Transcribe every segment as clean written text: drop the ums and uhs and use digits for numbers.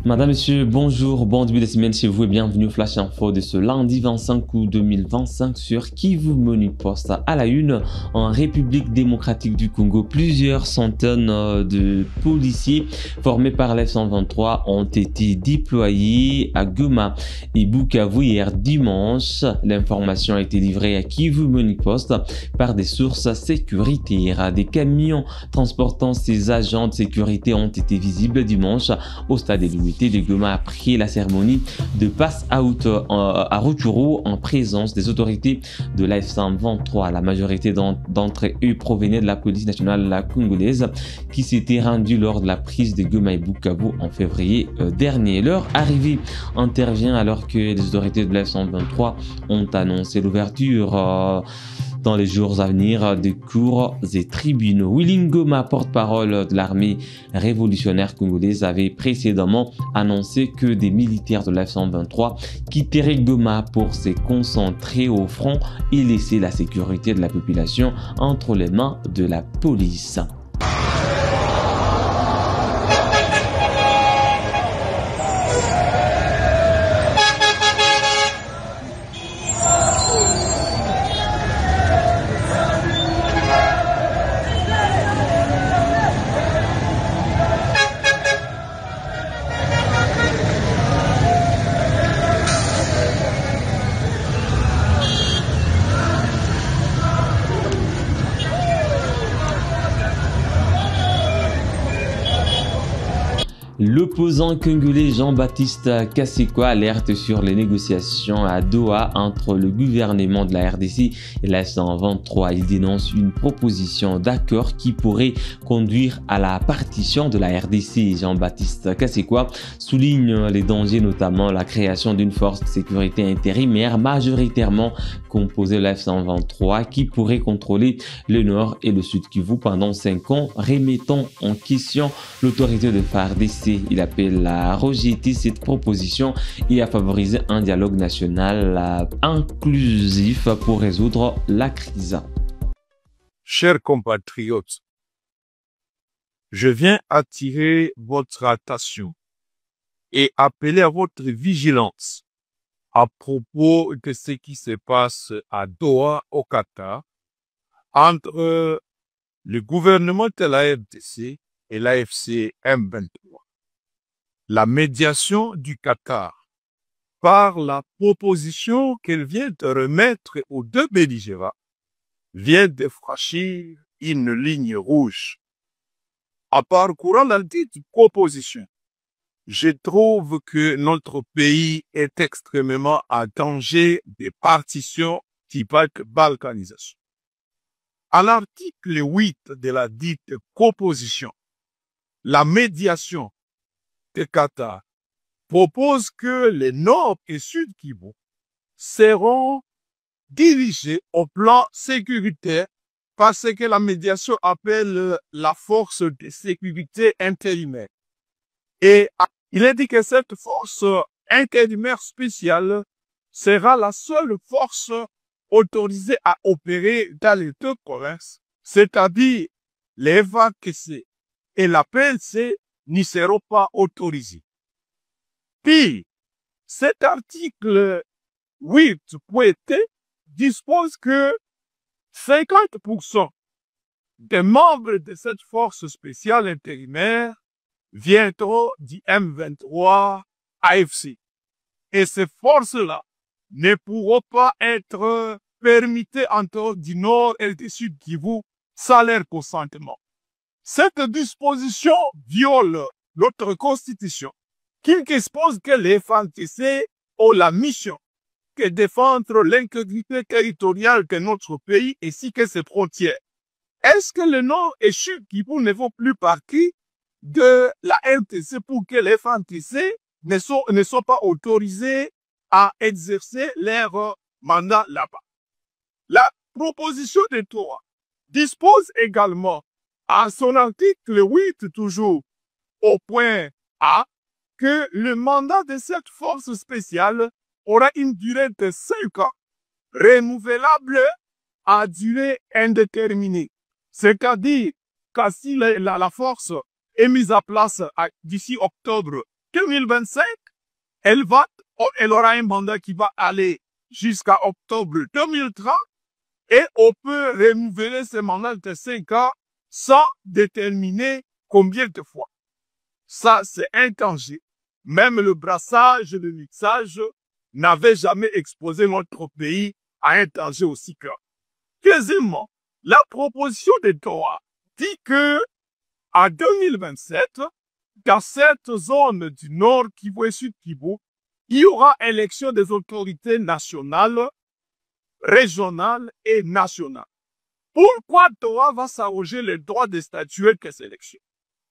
Madame, Monsieur, bonjour, bon début de semaine chez vous et bienvenue au Flash Info de ce lundi 25 août 2025 sur Kivu Monique Post. À la une, en République démocratique du Congo, plusieurs centaines de policiers formés par l'F-123 ont été déployés à Goma et Bukavu hier dimanche. L'information a été livrée à Kivu Monique Post par des sources sécuritaires. Des camions transportant ces agents de sécurité ont été visibles dimanche au stade de l'unité de Goma après la cérémonie de pass-out à Rutshuru en présence des autorités de la F-123. La majorité d'entre eux provenaient de la police nationale congolaise qui s'était rendue lors de la prise de Goma et Bukavu en février dernier. Leur arrivée intervient alors que les autorités de la F-123 ont annoncé l'ouverture dans les jours à venir des cours et tribunaux. Willy Ngoma, porte-parole de l'armée révolutionnaire congolaise, avait précédemment annoncé que des militaires de l'F-123 quitteraient Goma pour se concentrer au front et laisser la sécurité de la population entre les mains de la police. L'opposant congolais Jean-Baptiste Kasekwa alerte sur les négociations à Doha entre le gouvernement de la RDC et la F-123. Il dénonce une proposition d'accord qui pourrait conduire à la partition de la RDC. Jean-Baptiste Kasekwa souligne les dangers, notamment la création d'une force de sécurité intérimaire majoritairement composée de la F-123 qui pourrait contrôler le nord et le sud Kivu pendant 5 ans, remettant en question l'autorité de FARDC. Il appelle à rejeter cette proposition et à favoriser un dialogue national inclusif pour résoudre la crise. Chers compatriotes, je viens attirer votre attention et appeler à votre vigilance à propos de ce qui se passe à Doha, au Qatar, entre le gouvernement de la RDC et l'AFC M23. La médiation du Qatar par la proposition qu'elle vient de remettre aux deux belligérants vient de franchir une ligne rouge. En parcourant la dite proposition, je trouve que notre pays est extrêmement en danger de partition type balkanisation. À l'article 8 de la dite proposition, la médiation de Qatar propose que les Nord et Sud Kivu seront dirigés au plan sécuritaire par ce que la médiation appelle la force de sécurité intérimaire. Et il est dit que cette force intérimaire spéciale sera la seule force autorisée à opérer dans les deux provinces, c'est-à-dire les FARDC et la PLC n'y seront pas autorisés. Puis, cet article 8.t dispose que 50% des membres de cette force spéciale intérimaire viendront du M23 AFC. Et ces forces-là ne pourront pas être permises en dehors du Nord et du Sud Kivu sans leur consentement. Cette disposition viole notre constitution qui expose que les FARDC ont la mission de défendre l'intégrité territoriale de notre pays ainsi que ses frontières. Est-ce que le Nord et Sud Kivu ne font plus partie de la RDC pour que les FARDC ne sont pas autorisés à exercer leur mandat là-bas? La proposition de Doha dispose également à son article 8 toujours au point A que le mandat de cette force spéciale aura une durée de 5 ans renouvelable à durée indéterminée. C'est-à-dire que si la force est mise en place d'ici octobre 2025, elle aura un mandat qui va aller jusqu'à octobre 2030 et on peut renouveler ce mandat de 5 ans sans déterminer combien de fois. Ça, c'est intangible. Même le brassage et le mixage n'avaient jamais exposé notre pays à un danger aussi grave. Deuxièmement, la proposition de Doha dit que en 2027, dans cette zone du Nord Kivu et Sud Kivu, il y aura élection des autorités nationales, régionales et nationales. Pourquoi Doha va s'arroger le droit de statuer que ces élections?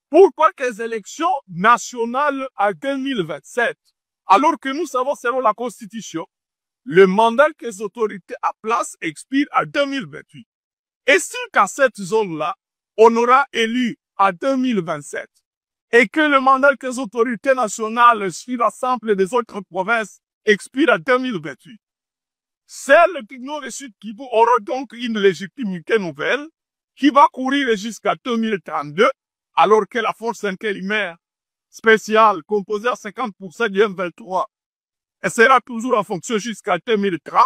Pourquoi les élections nationales à 2027? Alors que nous savons, selon la Constitution, le mandat que les autorités en place expire en 2028. Et si qu'à cette zone-là, on aura élu en 2027 et que le mandat que les autorités nationales sur l'ensemble des autres provinces expire en 2028, celles du Nord et Sud Kivu auront donc une légitimité nouvelle qui va courir jusqu'à 2032, alors que la force intérimaire spéciale composée à 50% du M23 elle sera toujours en fonction jusqu'à 2030.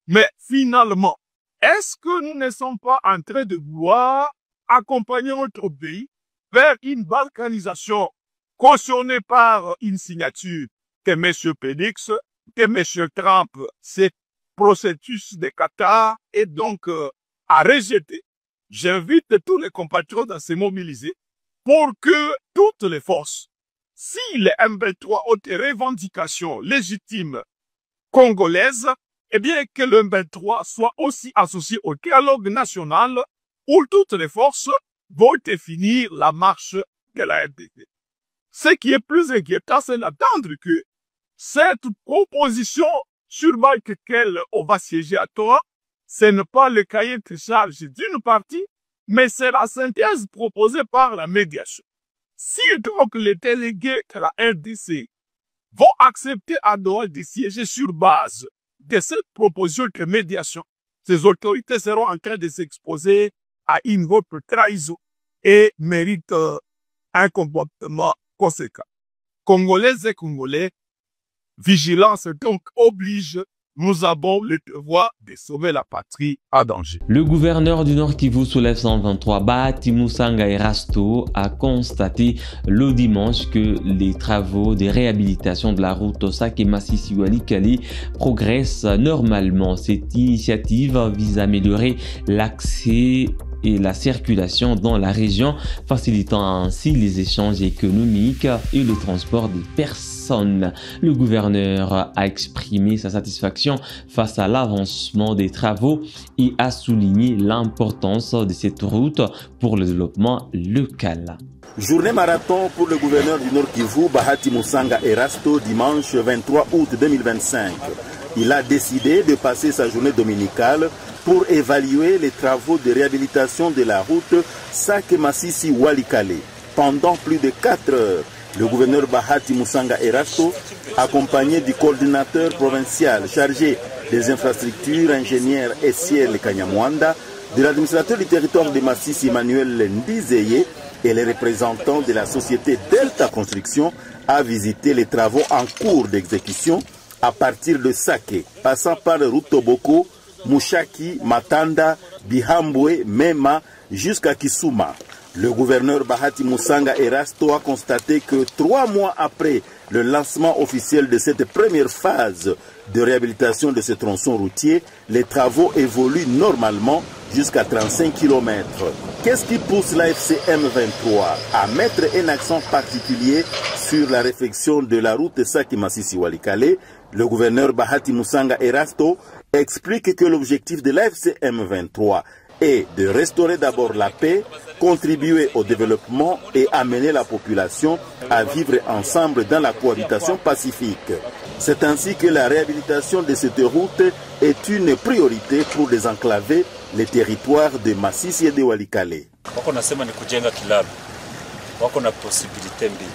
Mais finalement, est-ce que nous ne sommes pas en train de vouloir accompagner notre pays vers une balkanisation cautionnée par une signature que M. Félix, que M. Trump, ce processus de Qatar est donc à rejeter? J'invite tous les compatriotes à se mobiliser pour que toutes les forces, si les M23 ont des revendications légitimes congolaises, eh bien que le M23 soit aussi associé au dialogue national où toutes les forces vont définir la marche de la RDC. Ce qui est plus inquiétant, c'est d'attendre que cette proposition sur laquelle on va siéger à Doha, ce n'est pas le cahier de charge d'une partie, mais c'est la synthèse proposée par la médiation. Si donc les délégués de la RDC vont accepter à Doha de siéger sur base de cette proposition de médiation, ces autorités seront en train de s'exposer à une autre trahison et méritent un comportement conséquent. Congolaises et Congolais, vigilance donc oblige. Nous avons le devoir de sauver la patrie à danger. Le gouverneur du Nord Kivu sous l'F-123, Bahati Musanga Erasto, a constaté le dimanche que les travaux de réhabilitation de la route Sake-Masisi-Walikale progressent normalement. Cette initiative vise à améliorer l'accès et la circulation dans la région, facilitant ainsi les échanges économiques et le transport des personnes. Le gouverneur a exprimé sa satisfaction face à l'avancement des travaux et a souligné l'importance de cette route pour le développement local. Journée marathon pour le gouverneur du Nord Kivu, Bahati Musanga Erasto, dimanche 23 août 2025. Il a décidé de passer sa journée dominicale pour évaluer les travaux de réhabilitation de la route Sake-Masisi-Walikale. Pendant plus de 4 heures, le gouverneur Bahati Musanga Erasto, accompagné du coordinateur provincial chargé des infrastructures, ingénieur Essiel Kanyamwanda, de l'administrateur du territoire de Masisi Emmanuel Ndizeye et les représentants de la société Delta Construction, a visité les travaux en cours d'exécution à partir de Sake, passant par Rutoboko, Mushaki, Matanda, Bihambwe, Mema, jusqu'à Kisuma. Le gouverneur Bahati Musanga Erasto a constaté que 3 mois après le lancement officiel de cette première phase de réhabilitation de ce tronçon routier, les travaux évoluent normalement jusqu'à 35 km. Qu'est-ce qui pousse l'AFC M23 à mettre un accent particulier sur la réfection de la route Sake-Masisi-Walikale? Le gouverneur Bahati Musanga Erasto explique que l'objectif de l'AFC M23 est de restaurer d'abord la paix, contribuer au développement et amener la population à vivre ensemble dans la cohabitation pacifique. C'est ainsi que la réhabilitation de cette route est une priorité pour désenclaver les territoires de Masisi et de Walikale. Wako nasema ni kujenga kilalo. Wako na posibilite mbili.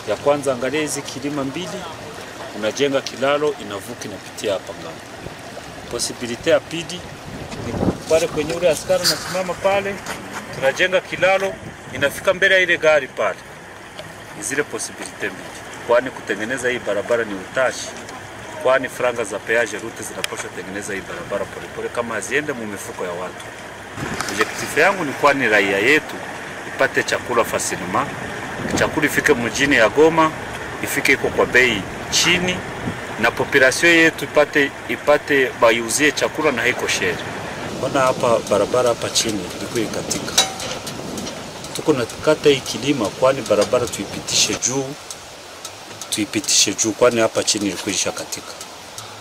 Ya kwanza angalia hizi kilima mbili, unajenga kilalo inavuka inapitia hapa ng'ambo. Posibilite ya pili ni pale kwenye ule askari unasimama pale, tunajenga kilalo inafika mbele ya ile gari pale. Zile posibilite mbili. kwani kutengeneza hii barabara ni utashi, kwani franga za peage route zinapaswa tengeneza hii barabara polepole kama haziende mu mifuko ya watu. Objectif yangu ni kwani raia yetu ipate chakula fasilima, chakula ifike mjini ya Goma, ifike iko kwa bei chini, na population yetu ipate bayuzie chakula na haiko share. Mbona hapa barabara hapa chini ilikuwa ikatika? Tuko na kata ikilima, kwani barabara tuipitishe juu, kwani hapa chini ilikuwa ishakatika.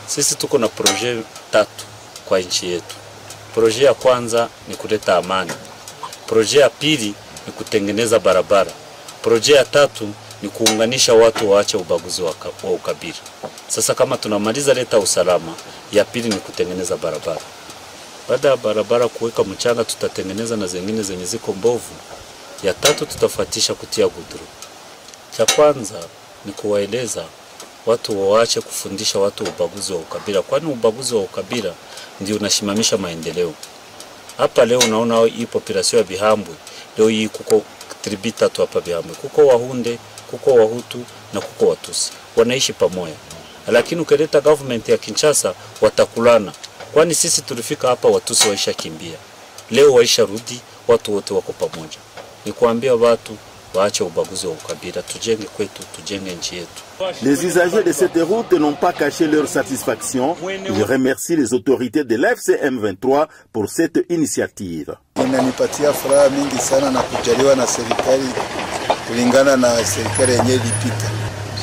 Sisi tuko na projet 3 kwa nchi yetu. Projet ya kwanza ni kuleta amani. Projet ya pili ni kutengeneza barabara. Projet ya tatu ni kuunganisha watu waache ubaguzi wa ukabila. Sasa kama tunamaliza leta usalama, ya pili ni kutengeneza barabara. Baada ya barabara kuweka mchanga, tutatengeneza na zingine zenye ziko mbovu. Ya tatu tutafuatisha kutia gudru. Cha kwanza ni kuwaeleza watu waache kufundisha watu ubaguzi wa ukabila, kwani ubaguzi wa ukabila ndio unashimamisha maendeleo. Hapa leo unaona hii population ya Bihambwe, leo hii kuko tribu 3 hapa Bihambwe. Kuko Wahunde, kuko Wahutu na kuko Watusi. Wanaishi pamoja. Lakini ukileta government ya Kinshasa watakulana. Kwani sisi tulifika hapa Watusi waisha kimbia. Leo waisha rudi, watu wote wako pamoja. Ni kuambia watu waache ubaguzi wa ukabila, tujenge kwetu, tujenge nchi yetu. Les usagers de cette route n'ont pas caché leur satisfaction. Ils remercient les autorités de l'FCM 23 pour cette initiative. Inanipatia furaha mingi sana na kujaliwa na serikali kulingana na serikali yenyewe ilipita.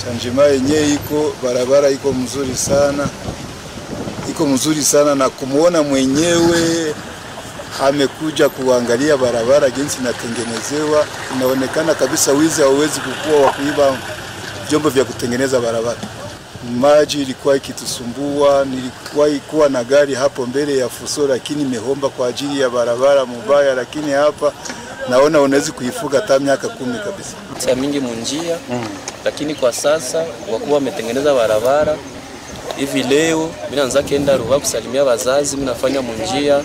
Sanjima yenyewe iko barabara iko mzuri sana na kumuona mwenyewe amekuja kuangalia barabara jinsi inatengenezewa. Inaonekana kabisa wizi hauwezi kukua wa kuiba vyombo vya kutengeneza barabara. Maji ilikuwa ikitusumbua, nilikuwa na gari hapo mbele ya fuso, lakini nimehomba kwa ajili ya barabara mubaya, lakini hapa naona unaweza kuifuga hata miaka 10 kabisa. Tia mingi munjia, lakini kwa sasa wakuwa wametengeneza barabara. Hivi leo mimi naanza kwenda Rubavu kusalimia wazazi, mimi nafanya munjia.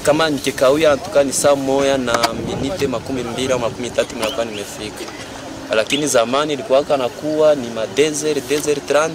Kama nikikawia tukani saa moja na minute 12 au 13 mnakuwa nimefika. Lakini zamani ilikuwa kanakuwa ni desert 30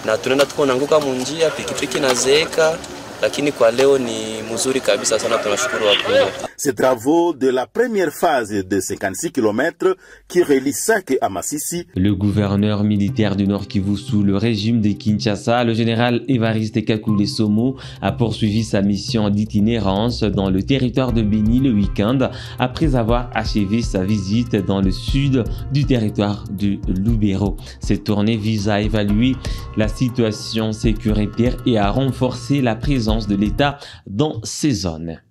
na tunaenda tuko naanguka munjia, pikipiki na zeeka, lakini kwa leo ni mzuri kabisa sana, tunashukuru wakuu. Ces travaux de la première phase de 56 km qui relie Sake à Masisi. Le gouverneur militaire du Nord Kivu sous le régime de Kinshasa, le général Évariste Kakule Somo, a poursuivi sa mission d'itinérance dans le territoire de Béni le week-end après avoir achevé sa visite dans le sud du territoire de Lubero. Cette tournée vise à évaluer la situation sécuritaire et à renforcer la présence de l'État dans ces zones.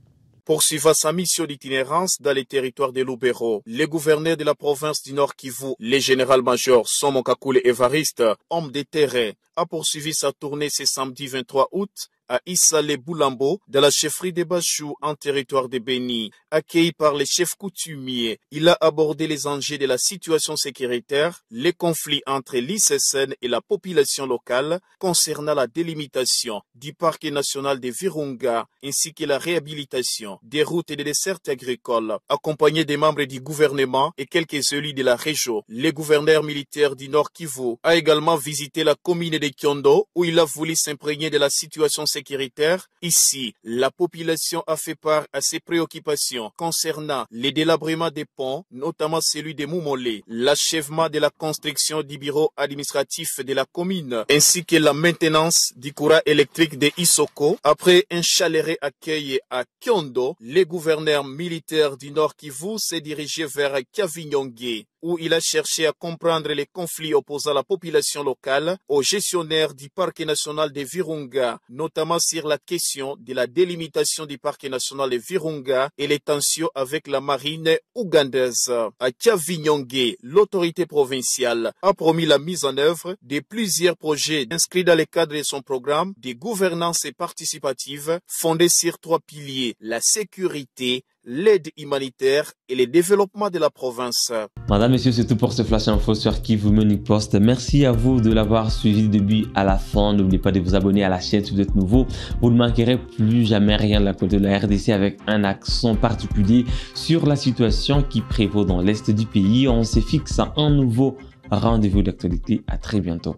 Poursuivant sa mission d'itinérance dans les territoires de Lubero, le gouverneur de la province du Nord Kivu, le général-major Somo Kakule Évariste, homme de terrain, a poursuivi sa tournée ce samedi 23 août à Issale Boulambo, dans la chefferie de Bachou, en territoire de Béni. Accueilli par les chefs coutumiers, il a abordé les enjeux de la situation sécuritaire, les conflits entre l'ICSN et la population locale concernant la délimitation du parc national de Virunga ainsi que la réhabilitation des routes et des dessertes agricoles. Accompagné des membres du gouvernement et quelques élus de la région, le gouverneur militaire du Nord Kivu a également visité la commune de Kyondo où il a voulu s'imprégner de la situation sécuritaire. Ici, la population a fait part à ses préoccupations concernant les délabrements des ponts, notamment celui de Moumolé, l'achèvement de la construction du bureau administratif de la commune, ainsi que la maintenance du courant électrique de Isoko. Après un chaleureux accueil à Kyondo, le gouverneur militaire du Nord Kivu s'est dirigé vers Kavinyonge, où il a cherché à comprendre les conflits opposant la population locale aux gestionnaires du parc national de Virunga, notamment sur la question de la délimitation du parc national de Virunga et les tensions avec la marine ougandaise. À Kavinyonge, l'autorité provinciale a promis la mise en œuvre de plusieurs projets inscrits dans le cadre de son programme de gouvernance participative fondé sur 3 piliers: la sécurité, l'aide humanitaire et le développement de la province. Madame, Messieurs, c'est tout pour ce Flash Info sur Kivu Morning Post. Merci à vous de l'avoir suivi du début à la fin. N'oubliez pas de vous abonner à la chaîne si vous êtes nouveau. Vous ne manquerez plus jamais rien de la côte de la RDC avec un accent particulier sur la situation qui prévaut dans l'est du pays. On se fixe un nouveau rendez-vous d'actualité. À très bientôt.